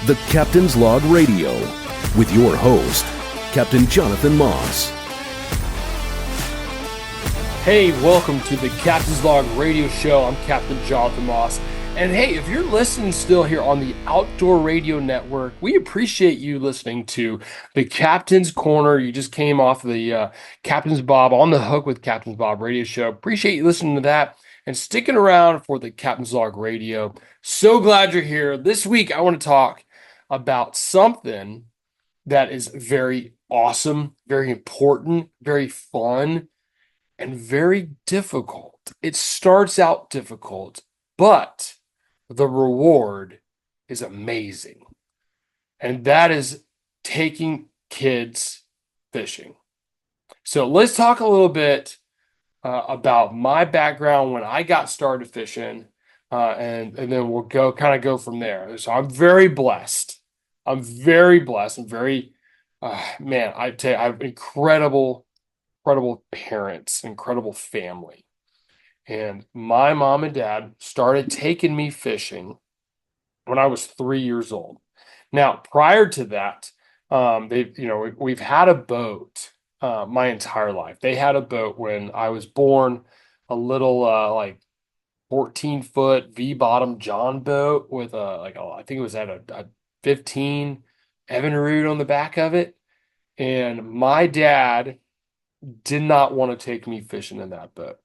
The Captain's Log Radio, with your host, Captain Jonathan Moss. Hey, welcome to the Captain's Log Radio Show. I'm Captain Jonathan Moss. And hey, if you're listening still here on the Outdoor Radio Network, we appreciate you listening to the Captain's Corner. You just came off the Captain's Bob on the Hook with Captain's Bob Radio Show. Appreciate you listening to that and sticking around for the Captain's Log Radio. So glad you're here. This week, I want to talk about something that is very awesome, very important, very fun, and very difficult. It starts out difficult, but the reward is amazing. And that is taking kids fishing. So let's talk a little bit about my background when I got started fishing, and then we'll go from there. So I'm very blessed. I'm very blessed. I'm very, man, I tell you, I have incredible parents, incredible family. And my mom and dad started taking me fishing when I was 3 years old. Now, prior to that, we've had a boat my entire life. They had a boat when I was born, a little 14-foot V-bottom John boat with I think it was at a 15 Evinrude on the back of it. And my dad did not want to take me fishing in that boat.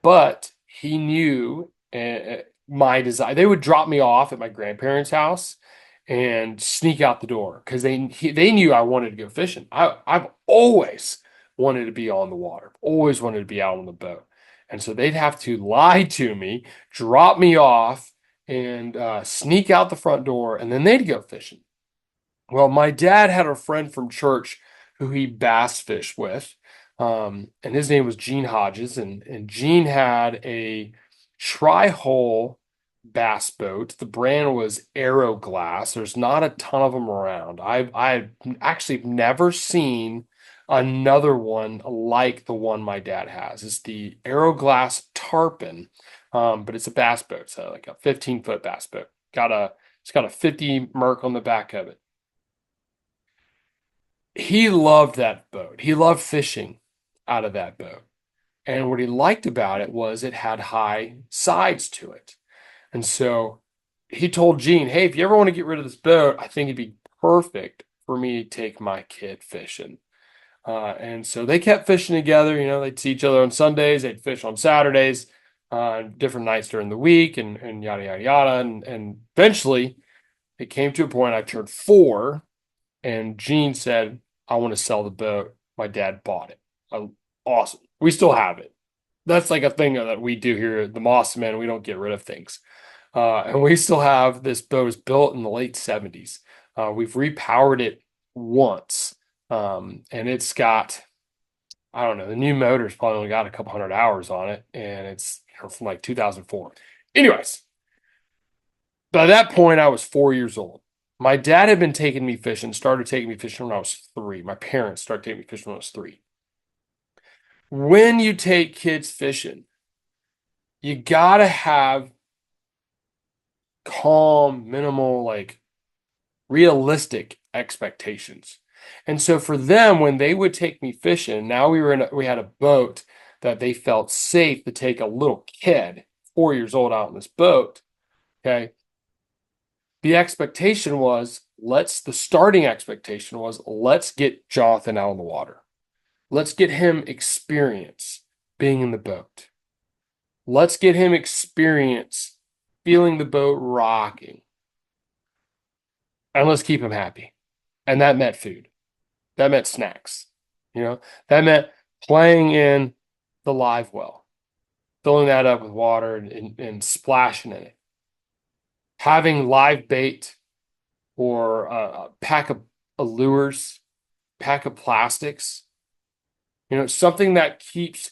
But he knew my desire. They would drop me off at my grandparents' house and sneak out the door because they knew I wanted to go fishing. I've always wanted to be on the water, always wanted to be out on the boat. And so they'd have to lie to me, drop me off, and sneak out the front door, and then they'd go fishing. Well, my dad had a friend from church who he bass fished with. And his name was Gene Hodges, and Gene had a tri-hull bass boat. The brand was Aeroglass. There's not a ton of them around. I've actually never seen another one like the one my dad has. It's the Aeroglass Tarpon, but it's a bass boat, so like a 15-foot bass boat. It's got a 50 Merc on the back of it. He loved that boat. He loved fishing out of that boat. And what he liked about it was it had high sides to it. And so he told Gene, hey, if you ever want to get rid of this boat, I think it'd be perfect for me to take my kid fishing. And so they kept fishing together. You know, they'd see each other on Sundays. They'd fish on Saturdays, different nights during the week, and yada, yada, yada. And eventually it came to a point I turned 4, and Gene said, I want to sell the boat. My dad bought it. Awesome. We still have it. That's like a thing that we do here at the Moss Men. We don't get rid of things. And we still have this boat. It was built in the late 70s. We've repowered it once. And it's got, I don't know, the new motor's probably only got a couple hundred hours on it. And it's from like 2004. Anyways, by that point, I was 4 years old. My dad had been taking me fishing, started taking me fishing when I was 3. My parents started taking me fishing when I was 3. When you take kids fishing, you gotta have calm, minimal, like realistic expectations. And so for them, when they would take me fishing, now we had a boat that they felt safe to take a little kid, 4 years old, out on this boat. Okay. The starting expectation was, let's get Jonathan out on the water. Let's get him experience being in the boat. Let's get him experience feeling the boat rocking. And let's keep him happy. And that meant food. That meant snacks. You know, that meant playing in the live well, filling that up with water and splashing in it. Having live bait or a pack of lures, pack of plastics, you know, something that keeps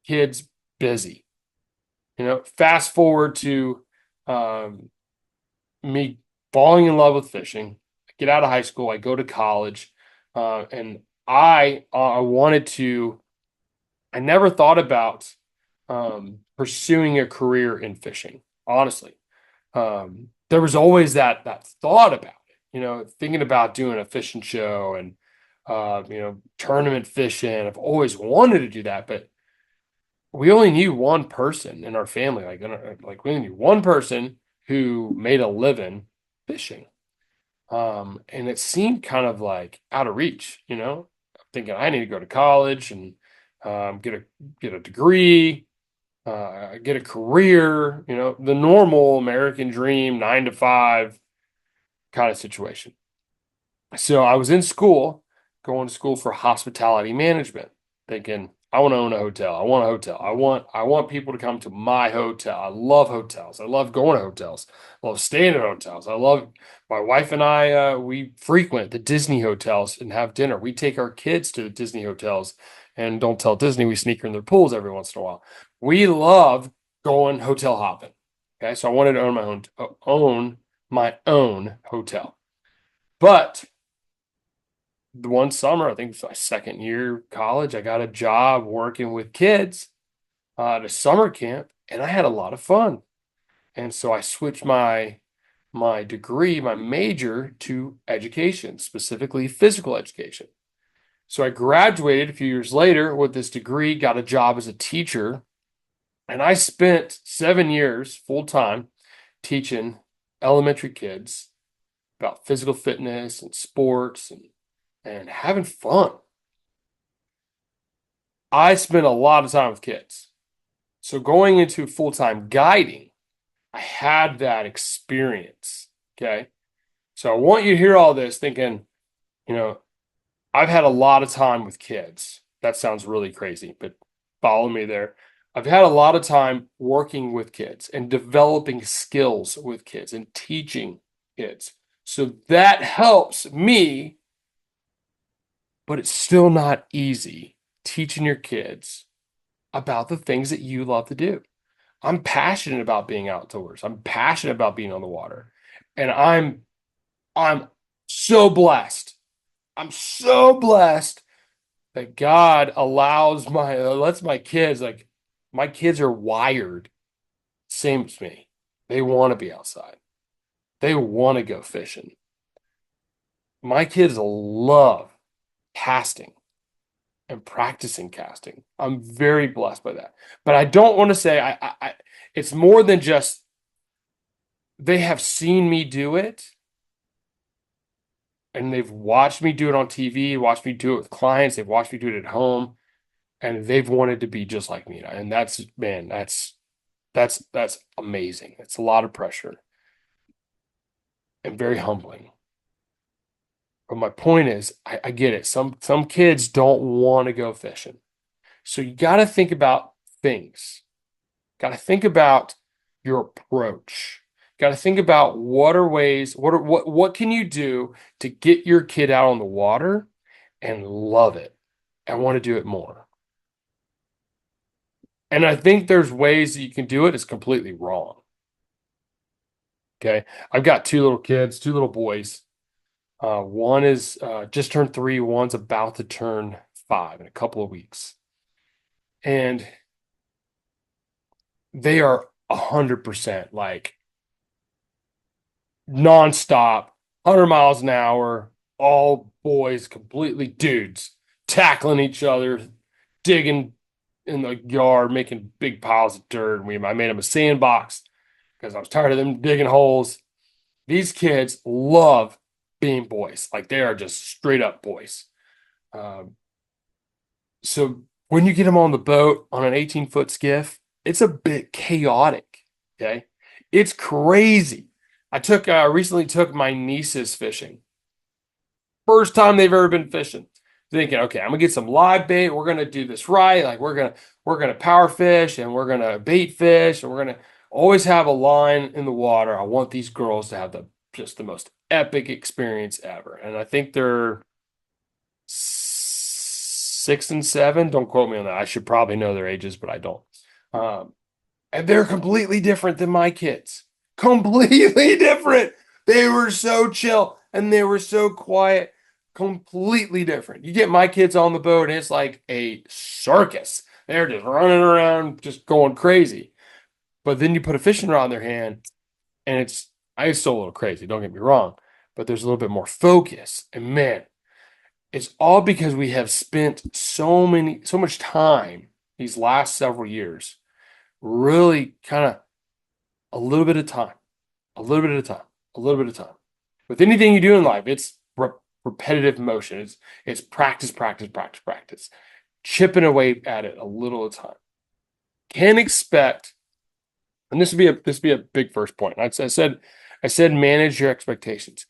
kids busy. You know, fast forward to me falling in love with fishing. I get out of high school, I go to college, and I never thought about pursuing a career in fishing, honestly. there was always that thought about it, thinking about doing a fishing show and tournament fishing. I've always wanted to do that, but we only knew one person in our family, like we only knew one person who made a living fishing. And it seemed kind of like out of reach, thinking I need to go to college and get a degree, get a career, the normal American dream, 9 to 5 kind of situation. So I was in school, going to school for hospitality management, thinking I want to own a hotel. I want a hotel. I want people to come to my hotel. I love hotels. I love going to hotels. I love staying at hotels. I love my wife and I we frequent the Disney hotels and have dinner. We take our kids to the Disney hotels and don't tell Disney we sneak in their pools every once in a while. We love going hotel hopping. Okay, so I wanted to own my own hotel. But the one summer, I think it was my second year college, I got a job working with kids at a summer camp, and I had a lot of fun. And so I switched my degree, my major to education, specifically physical education. So I graduated a few years later with this degree, got a job as a teacher, and I spent 7 years full time teaching elementary kids about physical fitness and sports and having fun. I spent a lot of time with kids. So going into full-time guiding, I had that experience. Okay. So I want you to hear all this thinking, you know, I've had a lot of time with kids. That sounds really crazy, but follow me there. I've had a lot of time working with kids and developing skills with kids and teaching kids. So that helps me, but it's still not easy teaching your kids about the things that you love to do. I'm passionate about being outdoors. I'm passionate about being on the water. And I'm so blessed. I'm so blessed that God lets my kids, like my kids are wired same as me. They want to be outside. They want to go fishing. My kids love casting and practicing casting. I'm very blessed by that. But I don't want to say it's more than just they have seen me do it and they've watched me do it on TV, watched me do it with clients, they've watched me do it at home, and they've wanted to be just like me. And that's, man, that's amazing. It's a lot of pressure and very humbling. But my point is, I get it. Some kids don't want to go fishing. So you got to think about things. Got to think about your approach. Got to think about what can you do to get your kid out on the water and love it and want to do it more. And I think there's ways that you can do it. It's completely wrong. Okay. I've got two little kids, two little boys. One is just turned 3, one's about to turn 5 in a couple of weeks. And they are 100% like nonstop, 100 miles an hour, all boys, completely dudes, tackling each other, digging in the yard, making big piles of dirt. I made them a sandbox because I was tired of them digging holes. These kids love being boys. Like they are just straight up boys. So when you get them on the boat on an 18-foot skiff, it's a bit chaotic. Okay. It's crazy. I recently took my nieces fishing. First time they've ever been fishing. Thinking, okay, I'm gonna get some live bait. We're gonna do this right. Like we're gonna power fish and we're gonna bait fish and we're gonna always have a line in the water. I want these girls to have just the most epic experience ever. And I think they're 6 and 7. Don't quote me on that. I should probably know their ages, but I don't. And they're completely different than my kids. Completely different. They were so chill and they were so quiet. Completely different. You get my kids on the boat and it's like a circus. They're just running around, just going crazy. But then you put a fishing rod in their hand and it's It's still a little crazy, don't get me wrong, but there's a little bit more focus. And man, it's all because we have spent so much time these last several years, really kind of a little bit of time, a little bit at a time, a little bit of time. With anything you do in life, it's repetitive motion. It's practice, practice, practice, practice, chipping away at it a little at a time. Can't expect, and this would be a big first point. I said manage your expectations.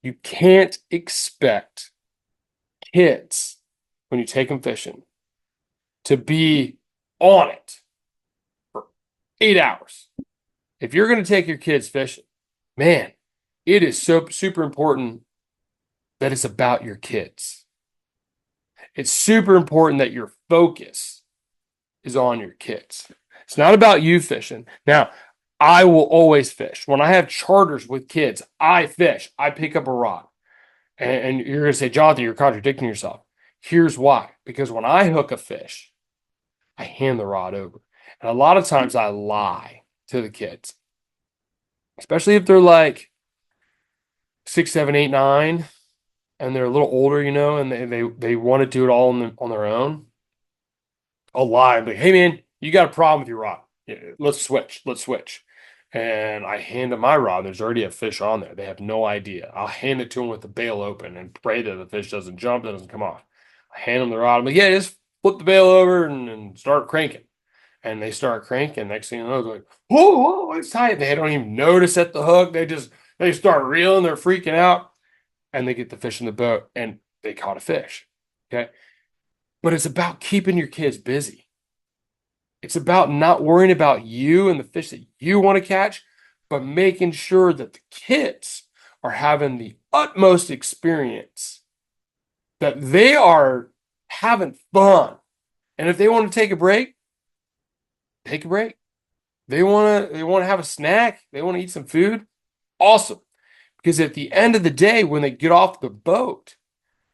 You can't expect kids when you take them fishing to be on it for 8 hours. If you're going to take your kids fishing, man, it is so super important that it's about your kids. It's super important that your focus is on your kids. It's not about you fishing. Now, I will always fish. When I have charters with kids, I fish. I pick up a rod. And you're going to say, Jonathan, you're contradicting yourself. Here's why. Because when I hook a fish, I hand the rod over. And a lot of times I lie to the kids, especially if they're like 6, 7, 8, 9, and they're a little older, and they want to do it all on their own. I'll lie. I'm like, hey, man, you got a problem with your rod. Yeah, let's switch. And I hand them my rod. There's already a fish on there. They have no idea. I'll hand it to them with the bail open and pray that the fish doesn't jump, that doesn't come off. I hand them the rod. I'm like, yeah, just flip the bail over and start cranking. And they start cranking. Next thing you know, they're like, whoa, it's tight. They don't even notice at the hook. They start reeling. They're freaking out. And they get the fish in the boat and they caught a fish. Okay. But it's about keeping your kids busy. It's about not worrying about you and the fish that you want to catch, but making sure that the kids are having the utmost experience, that they are having fun. And if they want to take a break, take a break. They want to have a snack, they want to eat some food. Awesome. Because at the end of the day, when they get off the boat,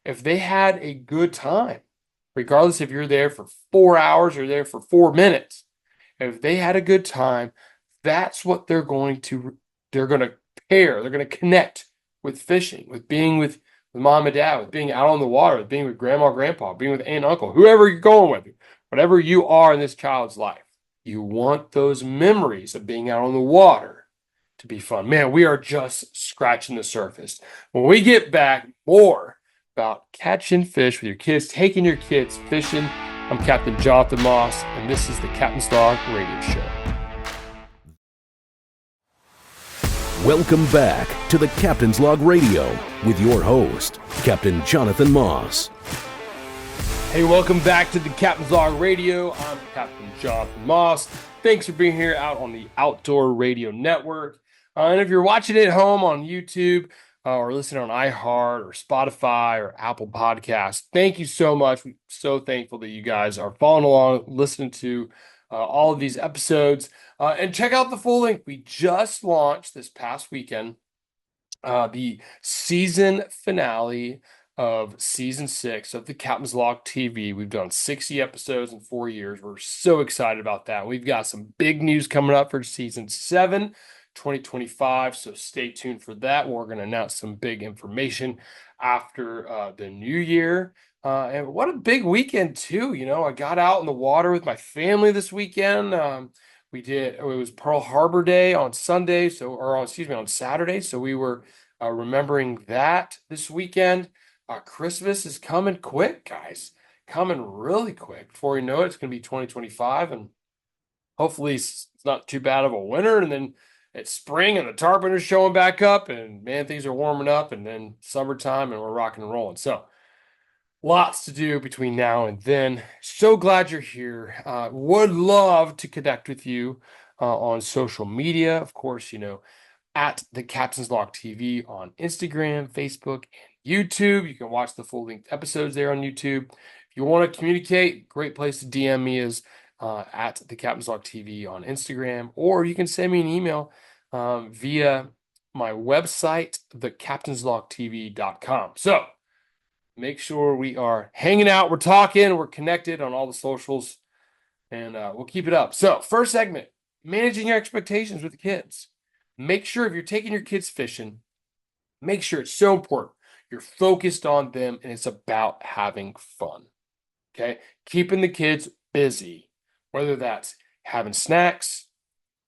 if they had a good time, regardless if you're there for 4 hours or there for 4 minutes, if they had a good time, that's what they're going to pair, they're going to connect with fishing, with being with mom and dad, with being out on the water, with being with grandma, grandpa, being with aunt and uncle, whoever you're going with, whatever you are in this child's life. You want those memories of being out on the water to be fun. Man, we are just scratching the surface. When we get back, more about catching fish with your kids, taking your kids fishing. I'm Captain Jonathan Moss, and this is the Captain's Log Radio Show. Welcome back to the Captain's Log Radio with your host, Captain Jonathan Moss. Hey, welcome back to the Captain's Log Radio. I'm Captain Jonathan Moss. Thanks for being here out on the Outdoor Radio Network. And if you're watching it at home on YouTube or listening on iHeart or Spotify or Apple Podcasts, thank you so much. We're so thankful that you guys are following along, listening to all of these episodes. And check out the full link. We just launched this past weekend the season finale of season 6 of the Captain's Log TV. We've done 60 episodes in 4 years. We're so excited about that. We've got some big news coming up for season 7, 2025. So stay tuned for that. We're going to announce some big information after the new year. And what a big weekend too. I got out in the water with my family this weekend. It was Pearl Harbor Day on Sunday. On Saturday. So we were remembering that this weekend. Christmas is coming quick, guys. Coming really quick. Before you know it, it's going to be 2025, and hopefully it's not too bad of a winter. And then it's spring, and the tarpon are showing back up, and man, things are warming up, and then summertime, and we're rocking and rolling. So lots to do between now and then. So glad you're here. Would love to connect with you on social media. Of course, at the Captain's Log TV on Instagram, Facebook, and YouTube. You can watch the full-length episodes there on YouTube. If you want to communicate, great place to DM me is at the Captain's Log TV on Instagram, or you can send me an email via my website, thecaptainslogtv.com. So make sure we are hanging out, we're talking, we're connected on all the socials, and we'll keep it up. So first segment, managing your expectations with the kids. Make sure if you're taking your kids fishing, make sure it's so important. You're focused on them and it's about having fun. Okay. Keeping the kids busy, whether that's having snacks,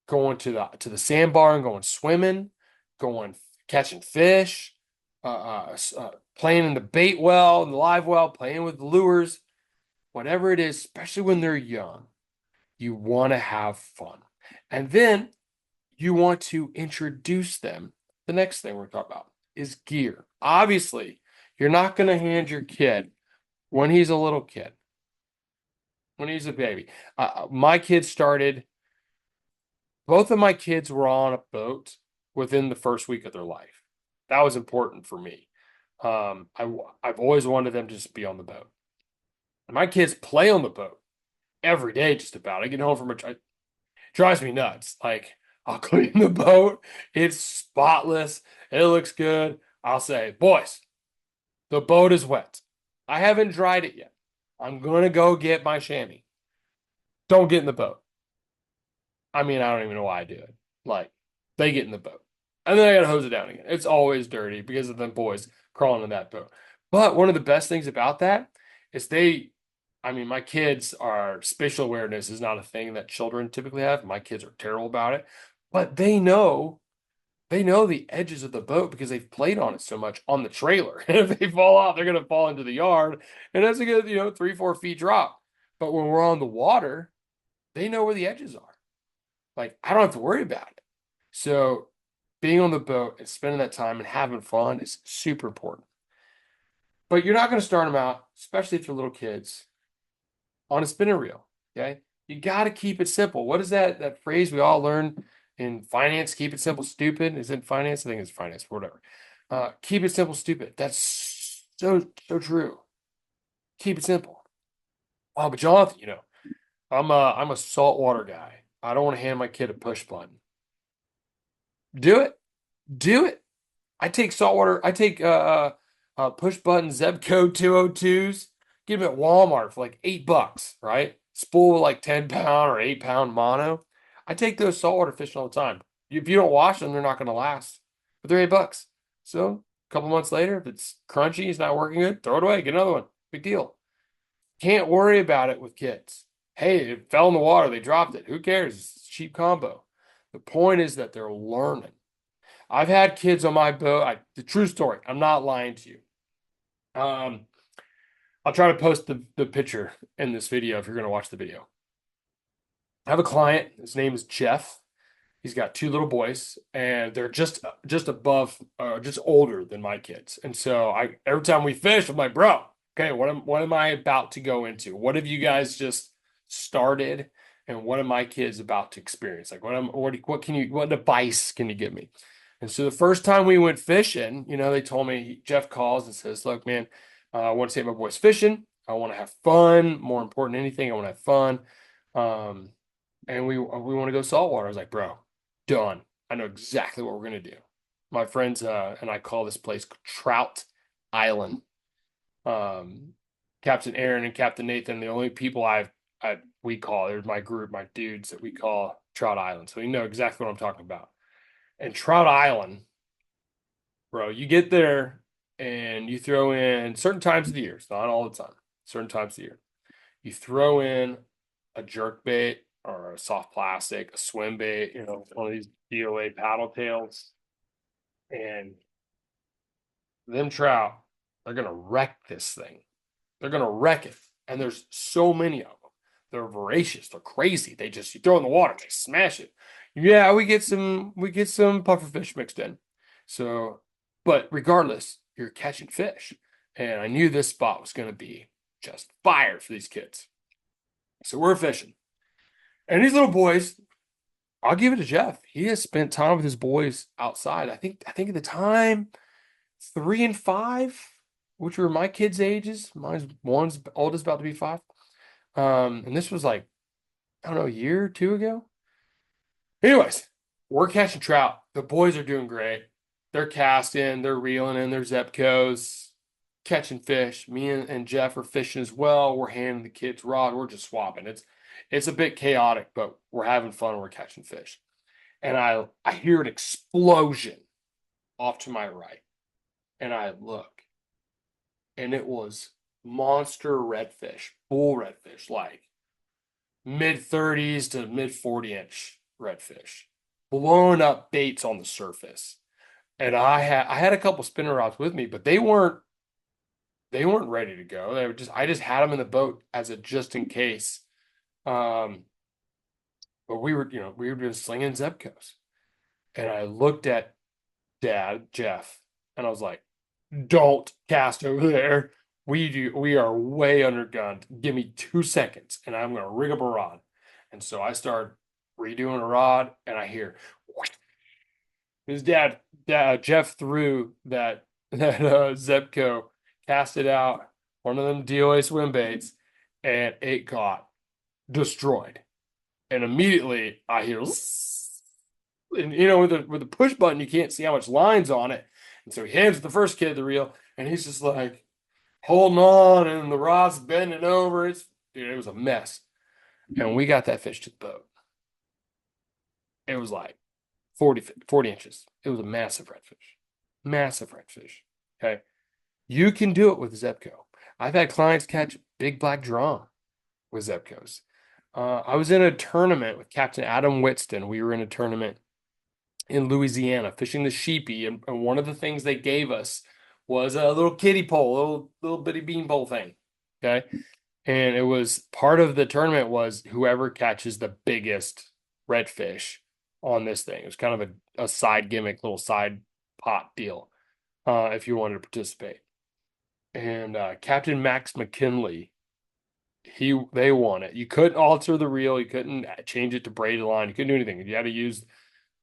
going to the sandbar and going swimming, going catching fish, playing in the bait well, in the live well, playing with the lures, whatever it is, especially when they're young, you want to have fun. And then you want to introduce them. The next thing we're talking about is gear. Obviously, you're not going to hand your kid when he's a little kid, when he's a baby. My kids started, both of my kids were on a boat within the first week of their life. That was important for me. I've always wanted them to just be on the boat. My kids play on the boat every day, just about. I get home from it drives me nuts. Like, I'll clean the boat, it's spotless, it looks good. I'll say, boys, the boat is wet. I haven't dried it yet. I'm gonna go get my chamois. Don't get in the boat. I mean, I don't even know why I do it. Like, they get in the boat. And then I gotta hose it down again. It's always dirty because of them boys crawling in that boat. But one of the best things about that is I mean, my kids are spatial awareness is not a thing that children typically have. My kids are terrible about it, but they know the edges of the boat because they've played on it so much on the trailer. And if they fall off, they're gonna fall into the yard, and that's a good, 3, 4 feet drop. But when we're on the water, they know where the edges are. Like, I don't have to worry about it. So being on the boat and spending that time and having fun is super important. But you're not going to start them out, especially if you're little kids, on a spinning reel. Okay. You got to keep it simple. What is that phrase we all learn in finance? Keep it simple, stupid. Is it finance? I think it's finance, whatever. Keep it simple, stupid. That's so true. Keep it simple. Oh, but Jonathan, I'm a saltwater guy. I don't want to hand my kid a push button. Do it. Do it. I take saltwater. I take push button Zebco 202s. Get them at Walmart for like $8, right? Spool with like 10 pound or 8 pound mono. I take those saltwater fishing all the time. If you don't wash them, they're not going to last. But they're $8. So a couple months later, if it's crunchy, it's not working good, throw it away, get another one. Big deal. Can't worry about it with kids. Hey, it fell in the water, they dropped it. Who cares? It's a cheap combo. The point is that they're learning. I've had kids on my boat. The true story. I'm not lying to you. I'll try to post the picture in this video if you're going to watch the video. I have a client. His name is Jeff. He's got 2 little boys, and they're just above, just older than my kids. And so every time we fish, I'm like, bro, okay, what am I about to go into? What have you guys just started, and what are my kids about to experience? Like, what advice can you give me? And so the first time we went fishing, they told me, Jeff calls and says, look, man, I want to take my boys fishing. I want to have fun. More important than anything, I want to have fun. And we want to go saltwater. I was like, bro, done. I know exactly what we're going to do. My friends and I call this place Trout Island. Captain Aaron and Captain Nathan, the only people we call, there's my group, my dudes that we call Trout Island. So you know exactly what I'm talking about. And Trout Island, bro, you get there and you throw in certain times of the year. It's not all the time. Certain times of the year. You throw in a jerk bait or a soft plastic, a swim bait, one of these DOA paddle tails. And them trout, they're going to wreck this thing. They're going to wreck it. And there's so many of them. They're voracious. They're crazy. You throw in the water, they smash it. Yeah, we get some pufferfish mixed in. So, but regardless, you're catching fish. And I knew this spot was going to be just fire for these kids. So we're fishing. And these little boys, I'll give it to Jeff. He has spent time with his boys outside. I think at the time, 3 and 5, which were my kids' ages. One's oldest about to be 5. And this was like, I don't know, a year or 2 ago. Anyways, we're catching trout. The boys are doing great. They're casting, they're reeling in their Zebcos, catching fish. Me and Jeff are fishing as well. We're handing the kids rod. We're just swapping. It's a bit chaotic, but we're having fun and we're catching fish. and I hear an explosion off to my right, and I look, and it was monster redfish, bull redfish, like mid 30s to mid 40-inch redfish, blowing up baits on the surface. And I had a couple spinner rods with me, but they weren't ready to go. They were just I just had them in the boat as a just in case. Um, but we were just slinging Zebcos, and I looked at Dad Jeff, and I was like, "Don't cast over there. We are way undergunned. Give me 2 seconds, and I'm gonna rig up a rod." And so I start redoing a rod, and I hear his dad Jeff threw that Zebco, cast it out, one of them DOA swim baits, and it got destroyed. And immediately I hear, and with the push button, you can't see how much line's on it. And so he hands the first kid the reel, and he's just like holding on, and the rod's bending over. Dude, it was a mess. And we got that fish to the boat. It was like 40 inches. It was a massive redfish. Massive redfish. Okay. You can do it with Zebco. I've had clients catch big black drum with Zebcos. I was in a tournament with Captain Adam Whitston. We were in a tournament in Louisiana fishing the sheepy, and one of the things they gave us was a little kiddie pole, little bitty bean pole thing. Okay. And it was part of the tournament was whoever catches the biggest redfish on this thing. It was kind of a side gimmick, little side pot deal, if you wanted to participate. And Captain Max McKinley, they won it. You couldn't alter the reel, you couldn't change it to braided line, you couldn't do anything. You had to use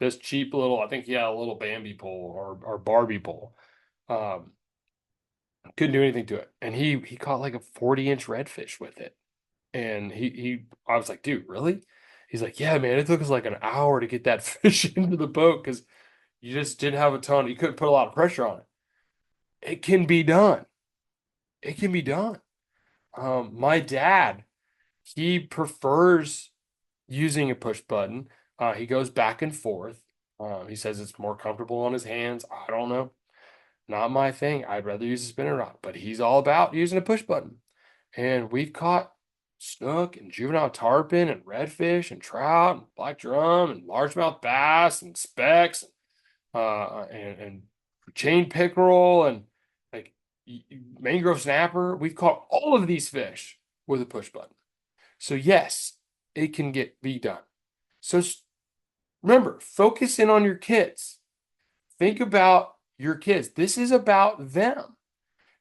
this cheap little, I think he had a little Bambi pole or Barbie pole. Couldn't do anything to it. And he caught like a 40-inch redfish with it. And I was like, dude, really? He's like, yeah, man, it took us like an hour to get that fish into the boat because you just didn't have a ton. You couldn't put a lot of pressure on it. It can be done. It can be done. My dad, he prefers using a push button. He goes back and forth. He says it's more comfortable on his hands. I don't know. Not my thing. I'd rather use a spinner rod, but he's all about using a push button. And we've caught snook and juvenile tarpon and redfish and trout and black drum and largemouth bass and specks and chain pickerel and like mangrove snapper. We've caught all of these fish with a push button. So yes, it can be done. So remember, focus in on your kids. Think about your kids. This is about them.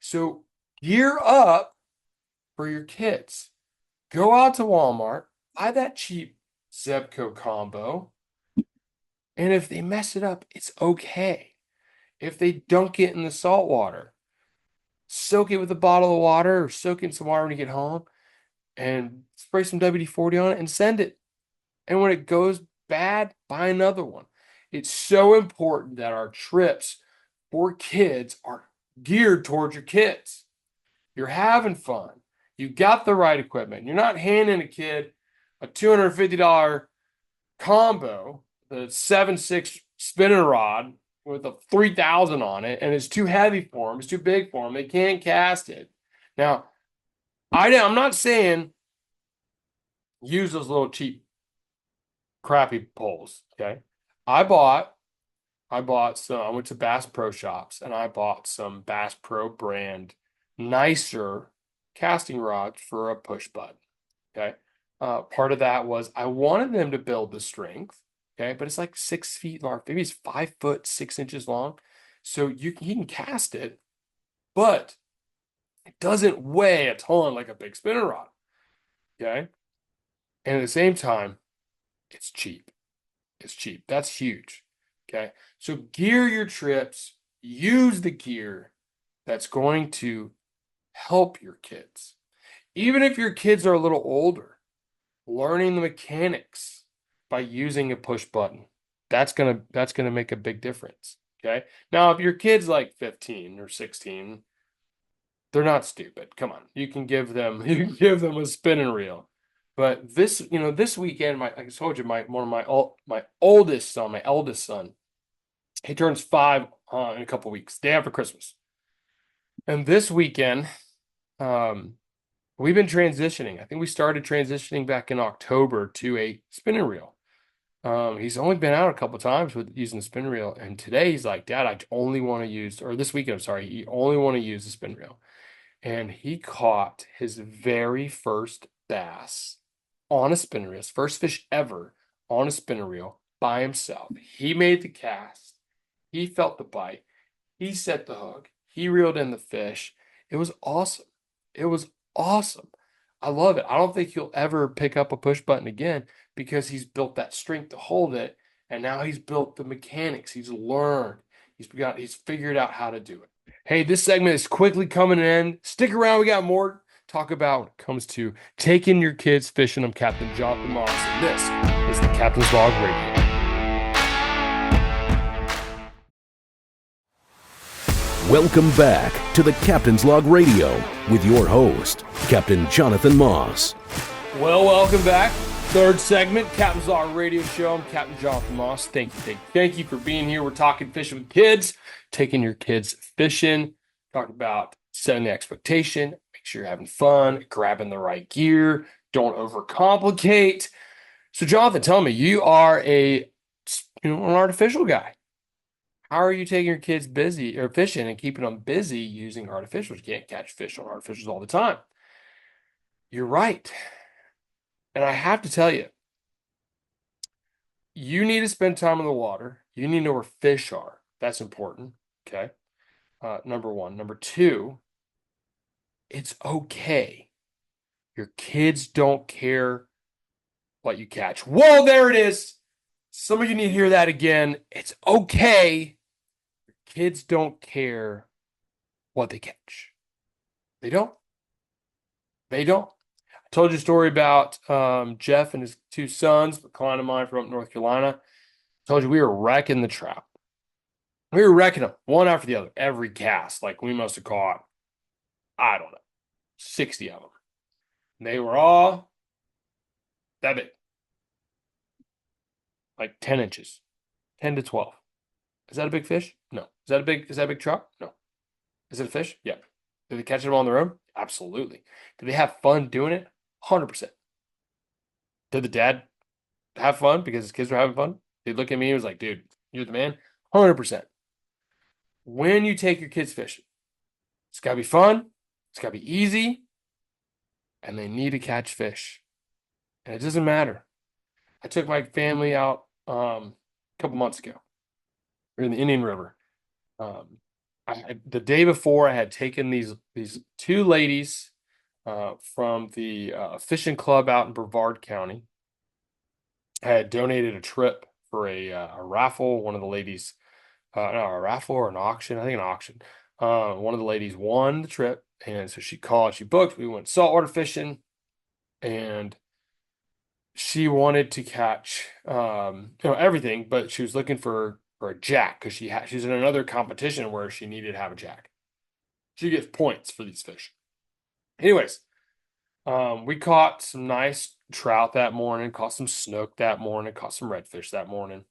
So gear up for your kids. Go out to Walmart, buy that cheap Zebco combo, and if they mess it up, it's okay. If they dunk it in the salt water, soak it with a bottle of water or soak it in some water when you get home and spray some WD-40 on it and send it. And when it goes bad, buy another one. It's so important that our trips for kids are geared towards your kids. You're having fun. You got the right equipment. You're not handing a kid a $250 combo, the 7.6 spinning rod with a 3,000 on it, and it's too heavy for them. It's too big for them. They can't cast it. Now, I'm not saying use those little cheap, crappy poles. Okay, I bought some. I went to Bass Pro Shops and I bought some Bass Pro brand nicer casting rods for a push button. Okay. Part of that was I wanted them to build the strength. Okay. But it's like 6 feet long. Maybe it's 5 foot 6 inches long. So he can cast it, but it doesn't weigh a ton like a big spinner rod. Okay. And at the same time, it's cheap. It's cheap. That's huge. Okay. So gear your trips, use the gear that's going to help your kids. Even if your kids are a little older, learning the mechanics by using a push button, that's gonna make a big difference. Okay. Now, if your kid's like 15 or 16, they're not stupid. Come on. You can give them a spinning reel. But this weekend, like I told you, my oldest son, my eldest son, he turns 5 in a couple weeks, day after Christmas. And this weekend, um, we've been transitioning. I think we started transitioning back in October to a spinning reel. He's only been out a couple times with using the spin reel, and today he's like, "Dad, I only want to use," or this weekend, I'm sorry, he only want to use the spin reel. And he caught his very first bass on a spinner reel, his first fish ever on a spinner reel by himself. He made the cast, he felt the bite, he set the hook, he reeled in the fish. It was awesome. It was awesome. I love it. I don't think he'll ever pick up a push button again because he's built that strength to hold it. And now he's built the mechanics. He's learned. He's figured out how to do it. Hey, this segment is quickly coming in. Stick around. We got more to talk about when it comes to taking your kids fishing. I'm Captain Jonathan Moss, and this is the Captain's Log Radio. Welcome back to the Captain's Log Radio with your host, Captain Jonathan Moss. Well, welcome back. Third segment, Captain's Log Radio Show. I'm Captain Jonathan Moss. Thank you for being here. We're talking fishing with kids, taking your kids fishing, talking about setting the expectation, make sure you're having fun, grabbing the right gear, don't overcomplicate. So, Jonathan, tell me, you are an artificial guy. How are you taking your kids busy or fishing and keeping them busy using artificials? You can't catch fish on artificials all the time. You're right. And I have to tell you, you need to spend time in the water. You need to know where fish are. That's important. Okay. Number one. Number two, it's okay. Your kids don't care what you catch. Whoa, there it is. Some of you need to hear that again. It's okay. Your kids don't care what they catch. They don't. They don't. I told you a story about Jeff and his 2 sons, a client of mine from up North Carolina. I told you we were wrecking the trout. We were wrecking them one after the other, every cast. Like we must have caught, I don't know, 60 of them. And they were all that big, like 10 inches, 10 to 12. Is that a big fish? No. Is that a big trout? No. Is it a fish? Yeah. Did they catch them on their own? Absolutely. Did they have fun doing it? 100%. Did the dad have fun because his kids were having fun? He'd look at me and was like, dude, you're the man. 100%. When you take your kids fishing, it's got to be fun. It's got to be easy. And they need to catch fish. And it doesn't matter. I took my family out a couple months ago. We were in the Indian River. The day before, I had taken these 2 ladies from the fishing club out in Brevard County. I had donated a trip for a raffle. One of the ladies, a raffle or an auction, I think an auction. One of the ladies won the trip, and so she called, she booked. We went saltwater fishing, and she wanted to catch everything, but she was looking for a jack because she's in another competition where she needed to have a jack. She gets points for these fish. Anyways, we caught some nice trout that morning, caught some snook that morning, caught some redfish that morning.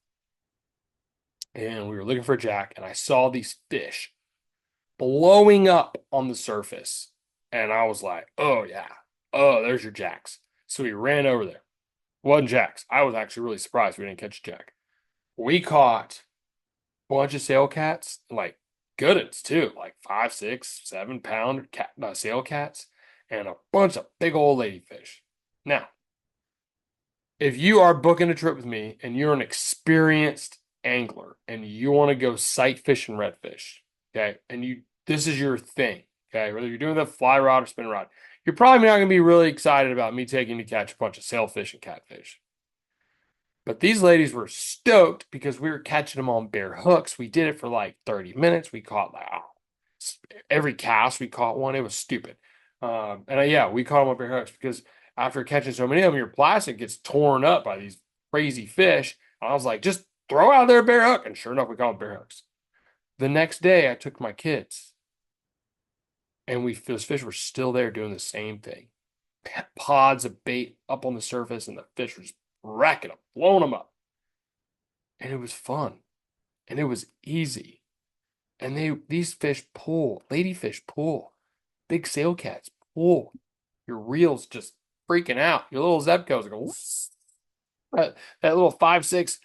And we were looking for a jack, and I saw these fish blowing up on the surface. And I was like, oh, yeah. Oh, there's your jacks. So we ran over there. Wasn't jacks. I was actually really surprised we didn't catch a jack. We caught a bunch of sail cats, like good ones too, like 5, 6, 7 pound sail cats, and a bunch of big old ladyfish. Now, if you are booking a trip with me and you're an experienced angler and you want to go sight fishing redfish, okay, and this is your thing, okay, whether you're doing the fly rod or spin rod, you're probably not going to be really excited about me taking you to catch a bunch of sailfish and catfish. But these ladies were stoked because we were catching them on bare hooks. We did it for like 30 minutes. We caught every cast we caught one. It was stupid. We caught them on bare hooks because after catching so many of them, your plastic gets torn up by these crazy fish. And I was like, just throw out their bare hook. And sure enough, we caught them bare hooks. The next day, I took my kids, and those fish were still there doing the same thing. pods of bait up on the surface, and the fish was wrecking them, blowing them up. And it was fun, and it was easy. And these fish pull, ladyfish pull, big sail cats pull. Your reel's just freaking out. Your little Zebco's going, that little 5/6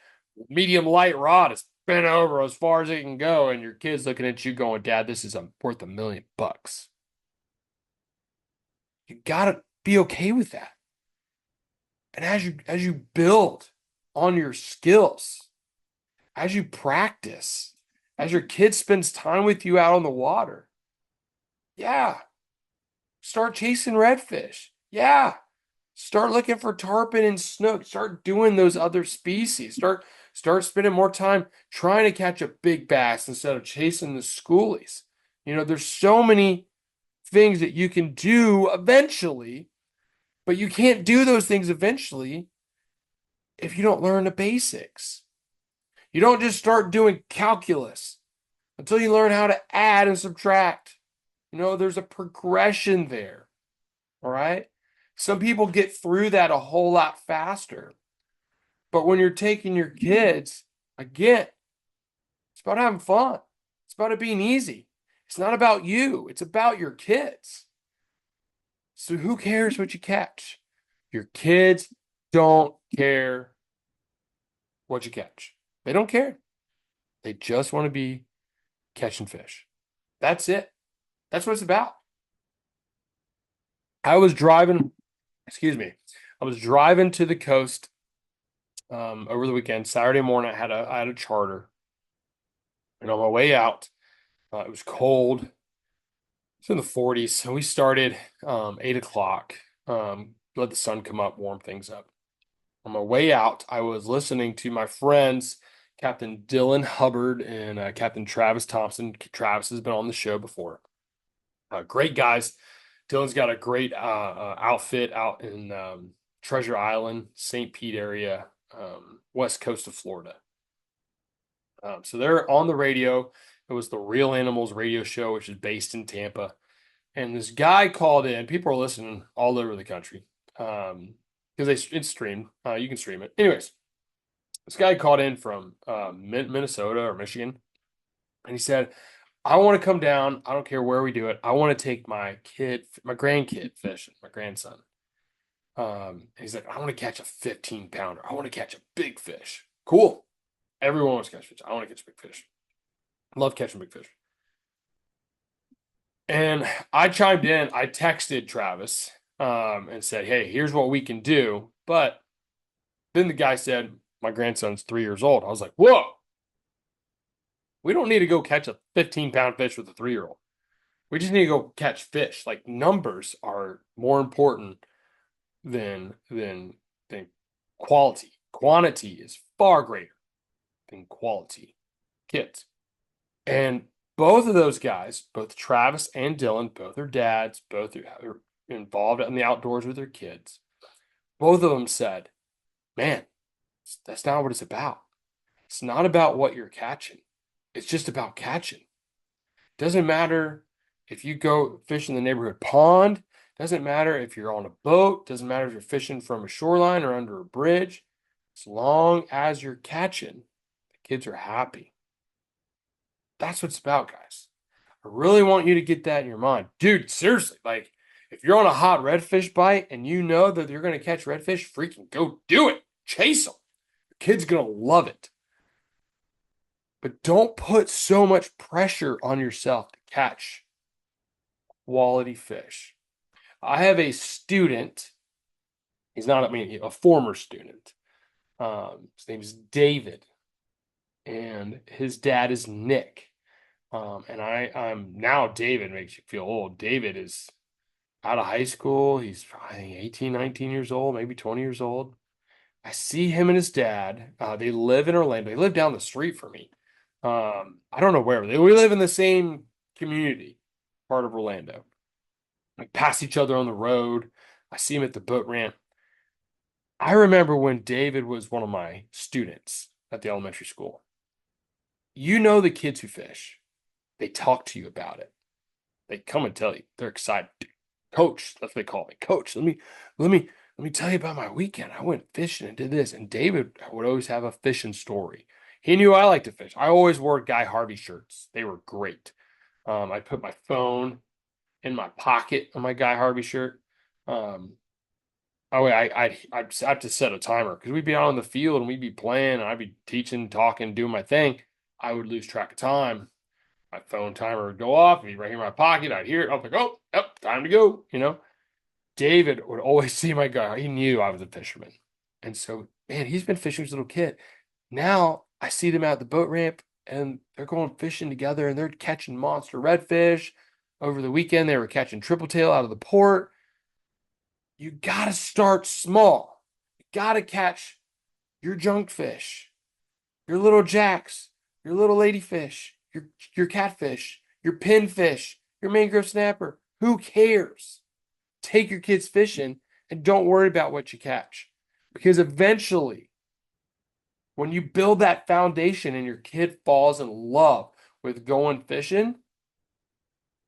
medium light rod is bent over as far as it can go, and your kid's looking at you going, Dad, this is worth $1,000,000. You gotta be okay with that. And as you build on your skills, as you practice, as your kid spends time with you out on the water, yeah, start chasing redfish. Yeah, start looking for tarpon and snook. Start doing those other species. Start spending more time trying to catch a big bass instead of chasing the schoolies. There's so many things that you can do eventually, but you can't do those things eventually if you don't learn the basics. You don't just start doing calculus until you learn how to add and subtract. There's a progression there. All right. Some people get through that a whole lot faster. But when you're taking your kids, again, it's about having fun. It's about it being easy. It's not about you. It's about your kids. So who cares what you catch? Your kids don't care what you catch. They don't care. They just want to be catching fish. That's it. That's what it's about. I was driving to the coast over the weekend. Saturday morning, I had a charter, and on my way out, it was cold. It's in the 40s, so we started 8 o'clock. Let the sun come up, warm things up. On my way out, I was listening to my friends, Captain Dylan Hubbard and Captain Travis Thompson. Travis has been on the show before. Great guys. Dylan's got a great outfit out in Treasure Island, St. Pete area, west coast of Florida. So they're on the radio. It was the Real Animals radio show, which is based in Tampa. And this guy called in. People are listening all over the country because it's streamed. You can stream it. Anyways, this guy called in from Minnesota or Michigan, and he said, I want to come down. I don't care where we do it. I want to take my grandkid fishing, my grandson. And he's like, I want to catch a 15-pounder. I want to catch a big fish. Cool. Everyone wants to catch fish. I want to catch big fish. I love catching big fish. And I chimed in. I texted Travis and said, hey, here's what we can do. But then the guy said, my grandson's 3 years old. I was like, whoa. We don't need to go catch a 15-pound fish with a 3-year-old. We just need to go catch fish. Like, numbers are more important than quality. Quantity is far greater than quality. Kids. And both of those guys, both Travis and Dylan, both are dads, both are involved in the outdoors with their kids. Both of them said, man, that's not what it's about. It's not about what you're catching. It's just about catching. Doesn't matter if you go fish in the neighborhood pond. Doesn't matter if you're on a boat. Doesn't matter if you're fishing from a shoreline or under a bridge. As long as you're catching, the kids are happy. That's what it's about, guys. I really want you to get that in your mind. Dude, seriously, like, if you're on a hot redfish bite and you know that you're going to catch redfish, freaking go do it. Chase them. Your kid's going to love it. But don't put so much pressure on yourself to catch quality fish. I have a student. He's not, a former student. His name is David. And his dad is Nick. And I'm now, David makes you feel old. David is out of high school. He's probably 18, 19 years old, maybe 20 years old. I see him and his dad. They live in Orlando. They live down the street from me. I don't know where. We live in the same community, part of Orlando. We pass each other on the road. I see him at the boat ramp. I remember when David was one of my students at the elementary school. You know the kids who fish. They talk to you about it. They come and tell you. They're excited. Coach, that's what they call me. Coach, let me tell you about my weekend. I went fishing and did this. And David would always have a fishing story. He knew I liked to fish. I always wore Guy Harvey shirts. They were great. I put my phone in my pocket on my Guy Harvey shirt. Um, I'd have to set a timer because we'd be out on the field and we'd be playing and I'd be teaching, talking, doing my thing. I would lose track of time. My phone timer would go off. It'd be right here in my pocket. I'd hear it. I'm like, oh, yep, time to go. David would always see my guy. He knew I was a fisherman. And so, man, he's been fishing as a little kid. Now I see them at the boat ramp and they're going fishing together and they're catching monster redfish. Over the weekend, they were catching triple tail out of the port. You got to start small. You got to catch your junk fish, your little jacks, your little ladyfish, your catfish, your pinfish, your mangrove snapper. Who cares? Take your kids fishing and don't worry about what you catch. Because eventually, when you build that foundation and your kid falls in love with going fishing,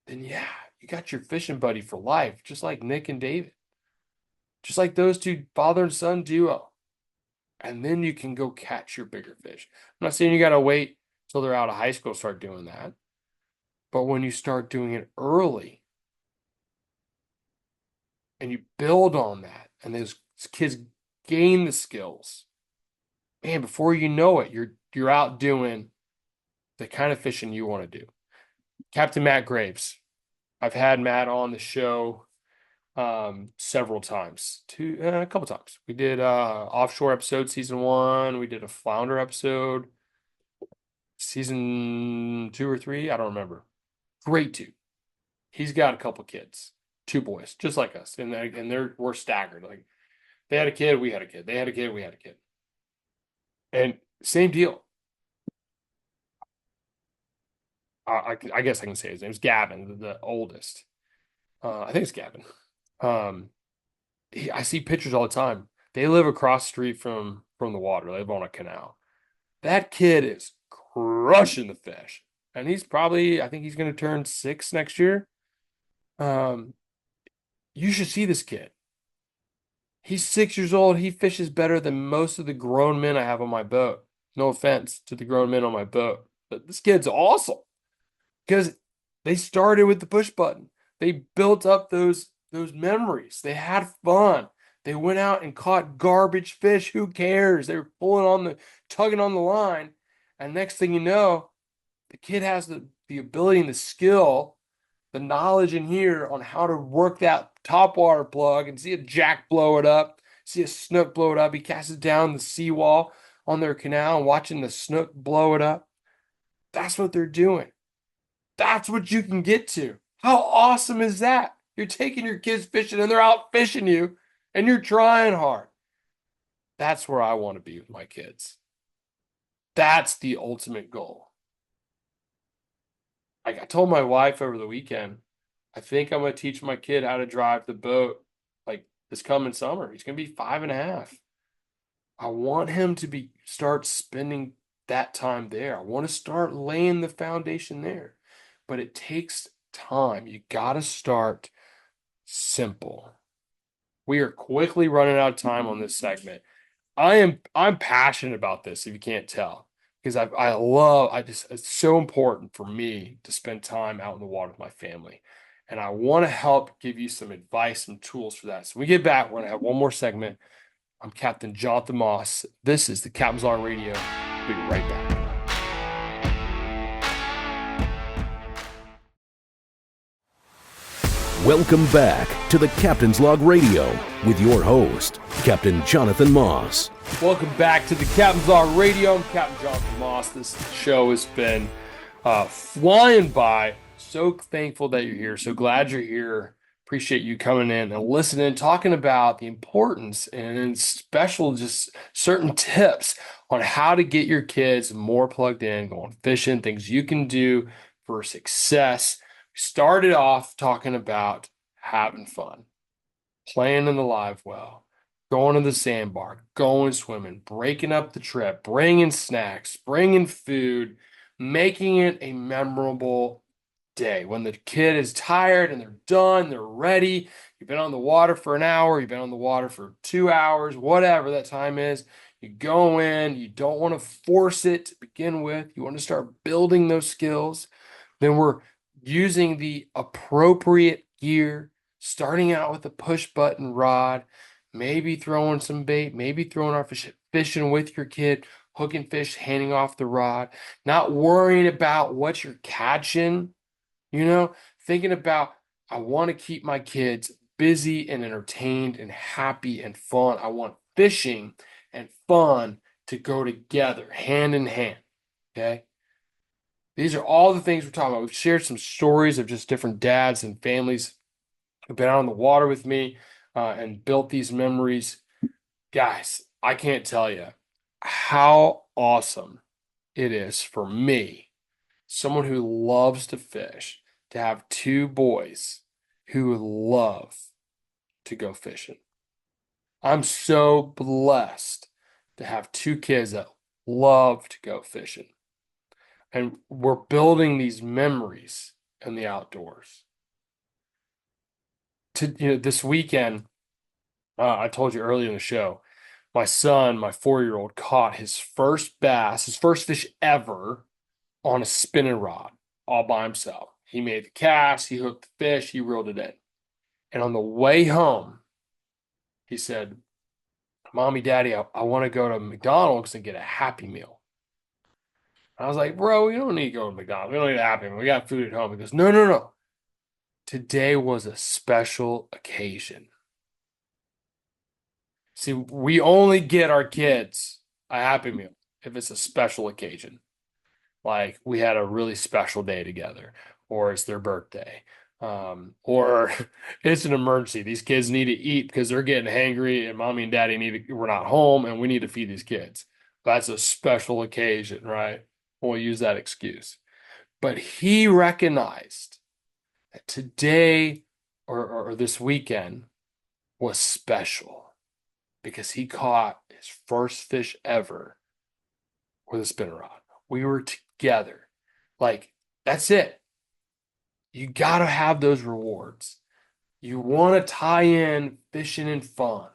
then yeah, you got your fishing buddy for life, just like Nick and David, just like those two father and son duo. And then you can go catch your bigger fish. I'm not saying you got to wait till they're out of high school to start doing that. But when you start doing it early and you build on that and those kids gain the skills, man, before you know it, you're out doing the kind of fishing you want to do. Captain Matt Graves. I've had Matt on the show several times, a couple times. We did offshore episode season 1. We did a flounder episode season 2 or 3. I don't remember. Great dude. He's got a couple kids, 2 boys, just like us, and we're staggered. Like they had a kid, we had a kid. They had a kid, we had a kid, and same deal. I guess I can say his name's Gavin, the oldest. I think it's Gavin. I see pictures all the time. They live across the street from the water. They live on a canal. That kid is crushing the fish. And he's probably, I think he's going to turn 6 next year. You should see this kid. He's 6 years old. He fishes better than most of the grown men I have on my boat. No offense to the grown men on my boat, but this kid's awesome because they started with the push button. They built up those memories. They had fun. They went out and caught garbage fish. Who cares? They were tugging on the line. And next thing you know, the kid has the ability and the skill, the knowledge in here on how to work that top water plug and see a jack blow it up, see a snook blow it up. He casts it down the seawall on their canal and watching the snook blow it up. That's what they're doing. That's what you can get to. How awesome is that? You're taking your kids fishing and they're out fishing you and you're trying hard. That's where I want to be with my kids. That's the ultimate goal. I told my wife over the weekend, I think I'm going to teach my kid how to drive the boat like this coming summer. He's going to be 5.5. I want him to start spending that time there. I want to start laying the foundation there. But it takes time. You got to start simple. We are quickly running out of time on this segment. I'm passionate about this, if you can't tell, because it's so important for me to spend time out in the water with my family. And I want to help give you some advice, some tools for that. So when we get back, we're going to have one more segment. I'm Captain Jonathan Moss. This is the Captain's Log Radio. We'll be right back. Welcome back to the Captain's Log Radio with your host, Captain Jonathan Moss. Welcome back to the Captain's Log Radio. I'm Captain Jonathan Moss. This show has been flying by. So thankful that you're here. So glad you're here. Appreciate you coming in and listening, talking about the importance and special just certain tips on how to get your kids more plugged in, going fishing, things you can do for success. We started off talking about having fun, playing in the live well, going to the sandbar, going swimming, breaking up the trip, bringing snacks, bringing food, making it a memorable day when the kid is tired and they're done, they're ready. You've been on the water for an hour, you've been on the water for 2 hours, whatever that time is. You go in, you don't want to force it to begin with. You want to start building those skills. Then we're using the appropriate gear, starting out with a push button rod, maybe throwing some bait, maybe throwing our fishing with your kid, hooking fish, handing off the rod, not worrying about what you're catching, thinking about, I want to keep my kids busy and entertained and happy and fun. I want fishing and fun to go together, hand in hand. Okay. These are all the things we're talking about. We've shared some stories of just different dads and families who've been out on the water with me and built these memories. Guys, I can't tell you how awesome it is for me, someone who loves to fish, to have two boys who love to go fishing. I'm so blessed to have two kids that love to go fishing. And we're building these memories in the outdoors. This weekend, I told you earlier in the show, my son, my 4-year-old, caught his first bass, his first fish ever on a spinning rod all by himself. He made the cast, he hooked the fish, he reeled it in. And on the way home, he said, Mommy, Daddy, I want to go to McDonald's and get a Happy Meal. I was like, bro, we don't need to go to McDonald's. We don't need a Happy Meal. We got food at home. He goes, no, no, no. Today was a special occasion. See, we only get our kids a Happy Meal if it's a special occasion. Like we had a really special day together, or it's their birthday, or it's an emergency. These kids need to eat because they're getting hangry, and mommy and daddy we're not home, and we need to feed these kids. That's a special occasion, right? We'll use that excuse. But he recognized that today or this weekend was special because he caught his first fish ever with a spinner rod. We were together. Like, that's it. You got to have those rewards. You want to tie in fishing and fun.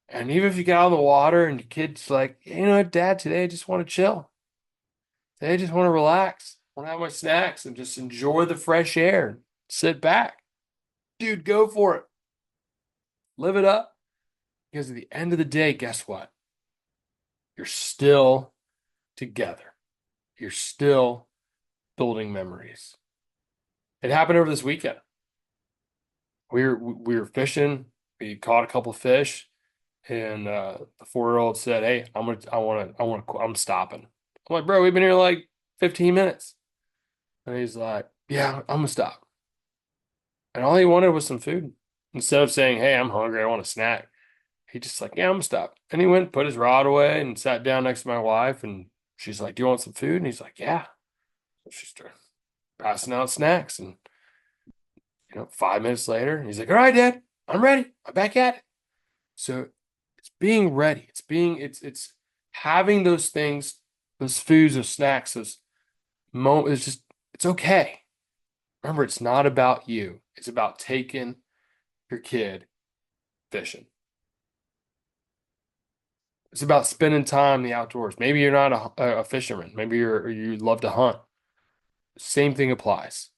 And even if you get out of the water and your kid's like, you know what, Dad, today I just want to chill. Today I just want to relax. I want to have my snacks and just enjoy the fresh air and sit back. Dude, go for it. Live it up. Because at the end of the day, guess what? You're still together. You're still building memories. It happened over this weekend. We were fishing. We caught a couple of fish, and the 4-year-old said, "Hey, I'm stopping." I'm like, "Bro, we've been here like 15 minutes," and he's like, "Yeah, I'm gonna stop." And all he wanted was some food. Instead of saying, "Hey, I'm hungry. I want a snack," he just like, "Yeah, I'm gonna stop." And he went, put his rod away, and sat down next to my wife, and she's like, "Do you want some food?" And he's like, "Yeah." So she started passing out snacks, and 5 minutes later, he's like, "All right, Dad, I'm ready. I'm back at it." So it's being ready. It's having those things, those foods, those snacks, those moments. It's okay. Remember, it's not about you. It's about taking your kid fishing. It's about spending time in the outdoors. Maybe you're not a fisherman. Maybe you love to hunt. Same thing applies.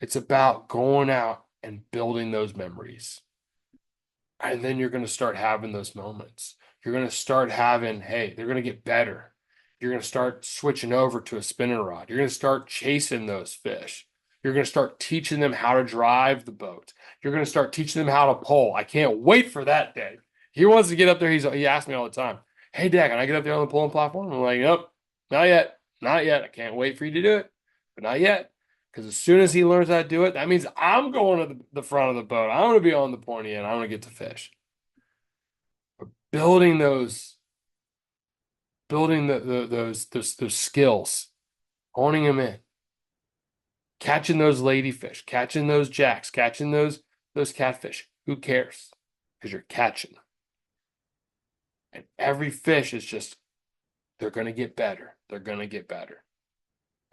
It's about going out and building those memories. And then you're going to start having those moments. You're going to start having, hey, they're going to get better. You're going to start switching over to a spinning rod. You're going to start chasing those fish. You're going to start teaching them how to drive the boat. You're going to start teaching them how to pole. I can't wait for that day. He wants to get up there. He asks me all the time, "Hey, Dad, can I get up there on the pulling platform?" I'm like, "Nope, not yet. Not yet. I can't wait for you to do it, but not yet." Because as soon as he learns how to do it, that means I'm going to the front of the boat. I'm going to be on the pointy end. I'm going to get to fish. But building those skills, honing them in, catching those ladyfish, catching those jacks, catching those catfish. Who cares? Because you're catching them. And every fish is just, they're going to get better. They're going to get better.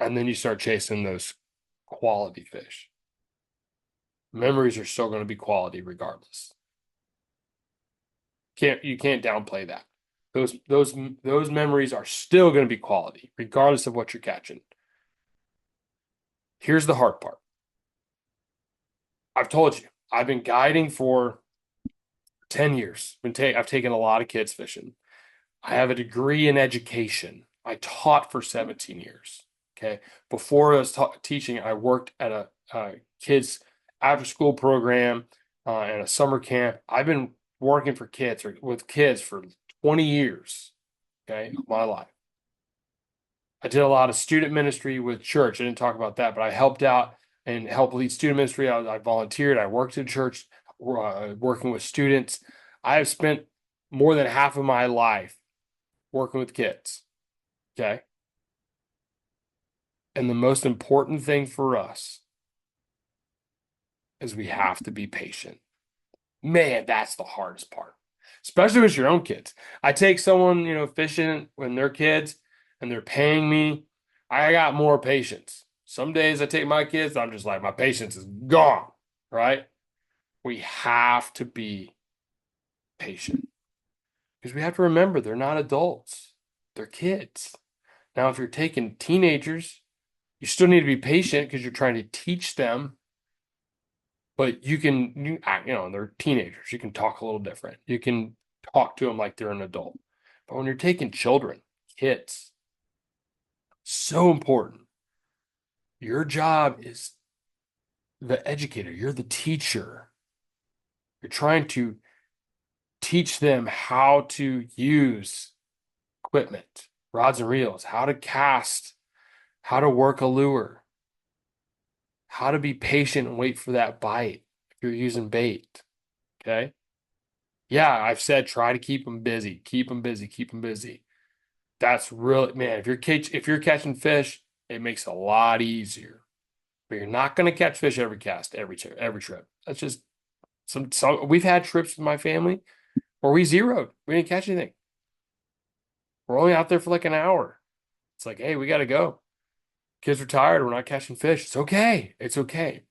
And then you start chasing those quality fish. Memories are still going to be quality regardless. You can't downplay that. Those memories are still going to be quality regardless of what you're catching. Here's the hard part. I've told you, I've been guiding for 10 years. I've taken a lot of kids fishing. I have a degree in education. I taught for 17 years. Okay. Before I was teaching, I worked at a kids after school program and a summer camp. I've been working for kids or with kids for 20 years. Okay. Of my life. I did a lot of student ministry with church. I didn't talk about that, but I helped out and helped lead student ministry. I volunteered. I worked in church, working with students. I have spent more than half of my life working with kids. Okay. And the most important thing for us is we have to be patient. Man, that's the hardest part, especially with your own kids. I take someone, fishing when they're kids and they're paying me. I got more patience. Some days I take my kids, I'm just like, my patience is gone, right? We have to be patient because we have to remember they're not adults, they're kids. Now, if you're taking teenagers, you still need to be patient because you're trying to teach them. But they're teenagers. You can talk a little different. You can talk to them like they're an adult. But when you're taking children, kids, so important. Your job is the educator. You're the teacher. You're trying to teach them how to use equipment, rods and reels, how to cast, how to work a lure, how to be patient and wait for that bite if you're using bait. Okay. Yeah, I've said try to keep them busy, keep them busy, keep them busy. That's really, man, if you're catching fish, it makes it a lot easier. But you're not going to catch fish every cast, every trip. That's just some we've had trips with my family where we zeroed. We didn't catch anything. We're only out there for like an hour. It's like, hey, we got to go. Kids are tired. We're not catching fish. It's okay. It's okay.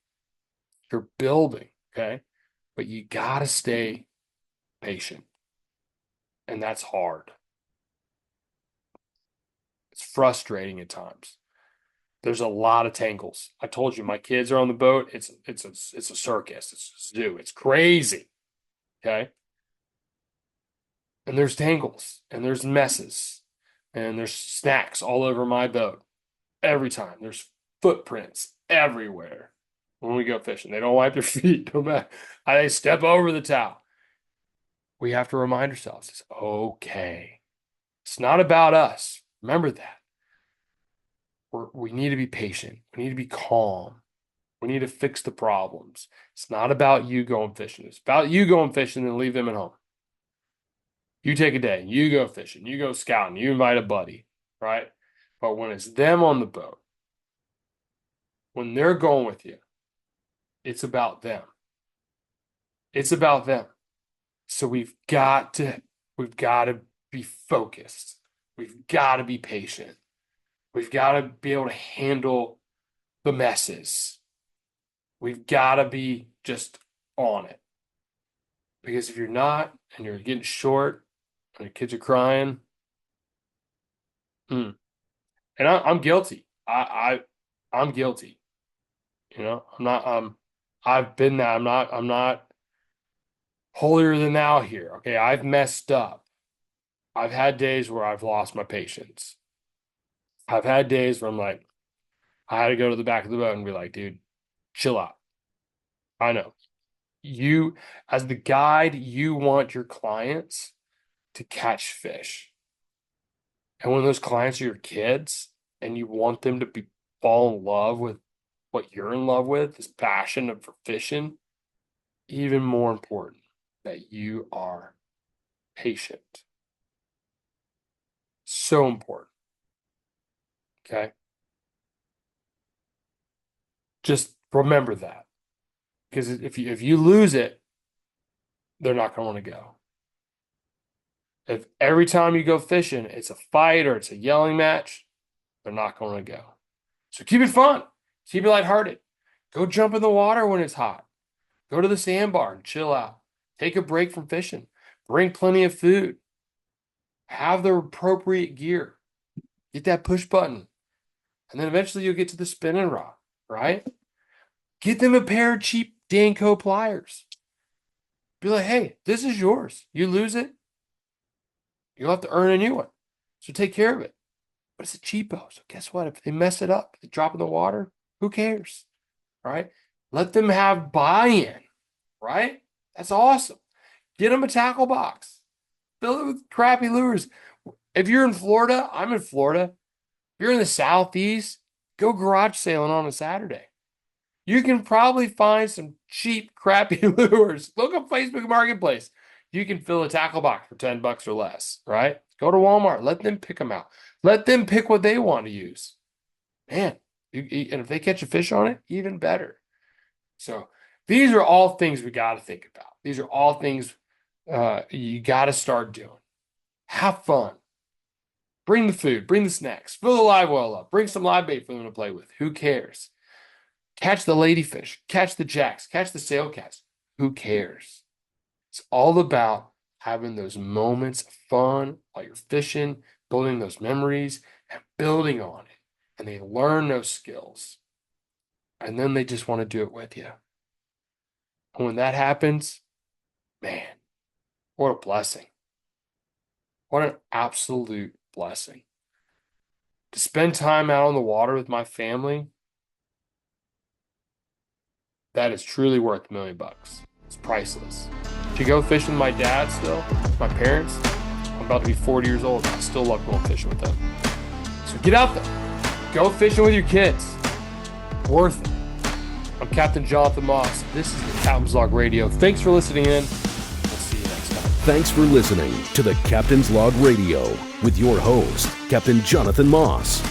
You're building, okay? But you got to stay patient. And that's hard. It's frustrating at times. There's a lot of tangles. I told you my kids are on the boat. It's a circus. It's a zoo. It's crazy. Okay? And there's tangles and there's messes and there's snacks all over my boat. Every time there's footprints everywhere when we go fishing. They don't wipe their feet. They step over the towel. We have to remind ourselves it's okay. It's not about us. Remember that. We need to be patient. We need to be calm. We need to fix the problems. It's not about you going fishing. It's about you going fishing and leave them at home. You take a day, you go fishing, you go scouting, you invite a buddy, right? But when it's them on the boat, when they're going with you, it's about them. It's about them. So we've got to be focused. We've got to be patient. We've got to be able to handle the messes. We've got to be just on it. Because if you're not, and you're getting short, and your kids are crying, and I'm guilty. I'm guilty. I've been that. I'm not holier than thou here. Okay, I've messed up. I've had days where I've lost my patience. I've had days where I'm like, I had to go to the back of the boat and be like, dude, chill out. I know. You, as the guide, you want your clients to catch fish. And when those clients are your kids and you want them to fall in love with what you're in love with, this passion for fishing, even more important that you are patient. So important. Okay? Just remember that. Because if you lose it, they're not going to want to go. If every time you go fishing, it's a fight or it's a yelling match, they're not going to go. So keep it fun. Keep it lighthearted. Go jump in the water when it's hot. Go to the sandbar and chill out. Take a break from fishing. Bring plenty of food. Have the appropriate gear. Get that push button. And then eventually you'll get to the spinning rod, right? Get them a pair of cheap Danco pliers. Be like, hey, this is yours. You lose it, you'll have to earn a new one. So take care of it. But it's a cheapo. So guess what? If they mess it up, they drop in the water, who cares? Right? Let them have buy-in, right? That's awesome. Get them a tackle box. Fill it with crappy lures. If you're in Florida, I'm in Florida. If you're in the Southeast, go garage sailing on a Saturday. You can probably find some cheap, crappy lures. Look up Facebook Marketplace. You can fill a tackle box for $10 or less, right? Go to Walmart. Let them pick them out. Let them pick what they want to use. Man, and if they catch a fish on it, even better. So these are all things we got to think about. These are all things you got to start doing. Have fun. Bring the food. Bring the snacks. Fill the live well up. Bring some live bait for them to play with. Who cares? Catch the ladyfish. Catch the jacks. Catch the sailcats. Who cares? It's all about having those moments of fun while you're fishing, building those memories, and building on it. And they learn those skills. And then they just want to do it with you. And when that happens, man, what a blessing. What an absolute blessing. To spend time out on the water with my family, that is truly worth $1 million. It's priceless. To go fishing with my dad still, my parents, I'm about to be 40 years old. I still love going fishing with them. So get out there. Go fishing with your kids. Worth it. I'm Captain Jonathan Moss. This is the Captain's Log Radio. Thanks for listening in. We'll see you next time. Thanks for listening to the Captain's Log Radio with your host, Captain Jonathan Moss.